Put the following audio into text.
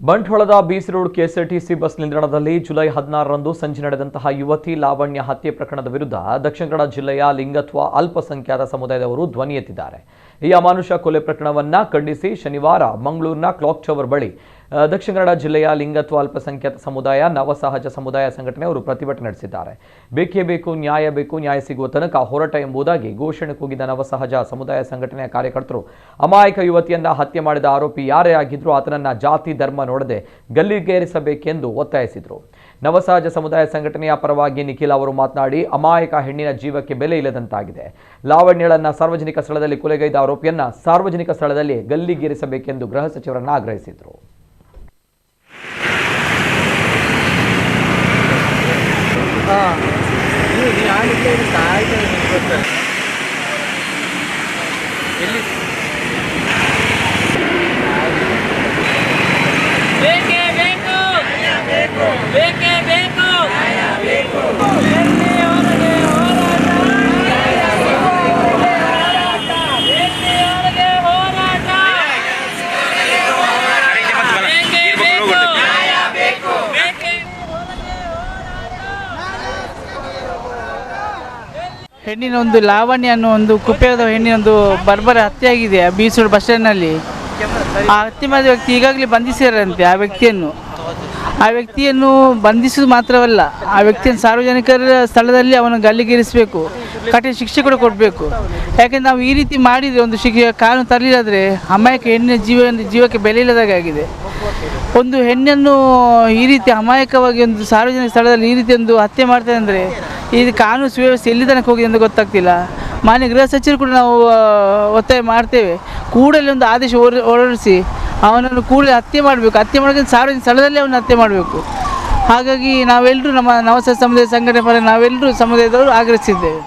ಬಂಟ್ವಾಳದ ಬಿಸಿ road KSRTC bus ನಿಲ್ದಾಣದಲ್ಲಿ July 16ರಂದು ಸಂಜೆ ನಡೆದಂತಹ ಯುವತಿ ಲಾವಣ್ಯ ಹತ್ಯೆ ಪ್ರಕರಣದ ವಿರುದ್ಧ ದಕ್ಷಿಣ ಕನ್ನಡ ಜಿಲ್ಲೆಯ ಲಿಂಗತ್ವ ಅಲ್ಪಸಂಖ್ಯಾತ ಸಮುದಾಯದವರು ಧ್ವನಿ ಎತ್ತಿದ್ದಾರೆ. ಈ ಅಮಾನುಷ ಕೊಲೆ ಪ್ರಕರಣವನ್ನು ಖಂಡಿಸಿ ಶನಿವಾರ ಮಂಗಳೂರಿನ ಕ್ಲಾಕ್ ಟವರ್ ಬಳಿ ದಕ್ಷಿಣ ಕನ್ನಡ ಜಿಲ್ಲೆಯ ಲಿಂಗತ್ವ ಅಲ್ಪಸಂಖ್ಯಾತ ಸಮುದಾಯ ನವಸಹಜ ಸಮುದಾಯ ಸಂಘಟನೆಯವರು ಪ್ರತಿಭಟನೆ ನಡೆಸಿದ್ದಾರೆ. ಬೇಕೇ ಬೇಕು, ನ್ಯಾಯ ಸಿಗುವ ತನಕ ಹೋರಾಟ ಎಂಬುದಾಗಿ ಘೋಷಣೆ ಕೂಗಿದ ನವಸಹಜ ಸಮುದಾಯ ಸಂಘಟನೆಯ ಕಾರ್ಯಕರ್ತರು ಅಮಾಯಕ ಯುವತಿಯನ್ನ ಹತ್ಯೆ ಮಾಡಿದ ಆರೋಪಿ ಯಾರೇ ಆಗಿದ್ರೂ ಆತನನ್ನ ಜಾತಿ ಧರ್ಮ ನೋಡದೆ ಗಲ್ಲಿಗೇರಿಸಬೇಕೆಂದು ಒತ್ತಾಯಿಸಿದರು. ನವಸಹಜ ಸಮುದಾಯ ಸಂಘಟನೆಯ ಪರವಾಗಿ ನಿಖಿಲ್ ಅವರು ಮಾತನಾಡಿ, ಅಮಾಯಕ ಹೆಣ್ಣಿನ ಜೀವಕ್ಕೆ ಬೆಲೆ ಇಲ್ಲದಂತಾಗಿದೆ. ಲಾವಣ್ಯಳನ್ನ ಸಾರ್ವಜನಿಕ ಸ್ಥಳದಲ್ಲಿ ಕೊಲೆಗೈದ ಆರೋಪಿಯನ್ನ ಸಾರ್ವಜನಿಕ ಸ್ಥಳದಲ್ಲಿ ಗಲ್ಲಿಗೇರಿಸಬೇಕೆಂದು ಗೃಹ ಸಚಿವರನ್ನ ಆಗ್ರಹಿಸಿದರು. ಹೆಣ್ಣಿನ ಒಂದು ಲಾವಣ್ಯ ಅನ್ನೋ ಒಂದು ಕುಪ್ಪೆದ ಹೆಣ್ಣಿನ ಒಂದು ಬರ್ಬರ ಹತ್ಯೆ ಆಗಿದೆ ಬಿಸಿ ರೋಡ್ ಬಸ್ ಸ್ಟ್ಯಾಂಡ್ನಲ್ಲಿ. ಆ ಹತ್ಯೆ ಮಾಡಿದ ವ್ಯಕ್ತಿ ಈಗಾಗಲೇ ಬಂಧಿಸಿದಾರಂತೆ. ಆ ವ್ಯಕ್ತಿಯನ್ನು ಬಂಧಿಸೋದು ಮಾತ್ರವಲ್ಲ, ಆ ವ್ಯಕ್ತಿಯನ್ನು ಸಾರ್ವಜನಿಕರ ಸ್ಥಳದಲ್ಲಿ ಅವನು ಗಲ್ಲಿಗೇರಿಸಬೇಕು, ಕಠಿಣ ಶಿಕ್ಷೆ ಕೂಡ ಕೊಡಬೇಕು. ಯಾಕೆಂದರೆ ನಾವು ಈ ರೀತಿ ಮಾಡಿದರೆ ಒಂದು ಕಾನೂನು ತರಲಿಲ್ಲಾದರೆ ಅಮಾಯಕ ಹೆಣ್ಣಿನ ಜೀವಕ್ಕೆ ಬೆಲೆ ಇಲ್ಲದಾಗಿದೆ. ಒಂದು ಹೆಣ್ಣನ್ನು ಈ ರೀತಿ ಅಮಾಯಕವಾಗಿ ಒಂದು ಸಾರ್ವಜನಿಕ ಸ್ಥಳದಲ್ಲಿ ಈ ರೀತಿ ಒಂದು ಹತ್ಯೆ ಮಾಡ್ತಾರೆ ಅಂದರೆ ಇದು ಕಾನೂನು ಸುವ್ಯವಸ್ಥೆ ಎಲ್ಲಿ ತನಕ ಹೋಗಿದೆ ಅಂತ ಗೊತ್ತಾಗ್ತಿಲ್ಲ. ಮಾನ್ಯ ಗೃಹ ಸಚಿವರು ಕೂಡ ನಾವು ಒತ್ತಾಯ ಮಾಡ್ತೇವೆ, ಕೂಡಲೇ ಒಂದು ಆದೇಶ ಹೊರಡಿಸಿ ಅವನನ್ನು ಕೂಡಲೇ ಹತ್ಯೆ ಮಾಡಬೇಕು. ಹತ್ಯೆ ಮಾಡೋಕ್ಕೆ ಸಾರ್ವಜನಿಕ ಸ್ಥಳದಲ್ಲಿ ಅವನು ಹತ್ಯೆ ಮಾಡಬೇಕು. ಹಾಗಾಗಿ ನಾವೆಲ್ಲರೂ ನಮ್ಮ ನವಸಹಜ ಸಮುದಾಯ ಸಂಘಟನೆ ಪರ ನಾವೆಲ್ಲರೂ ಸಮುದಾಯದವರು ಆಗ್ರಹಿಸಿದ್ದೇವೆ.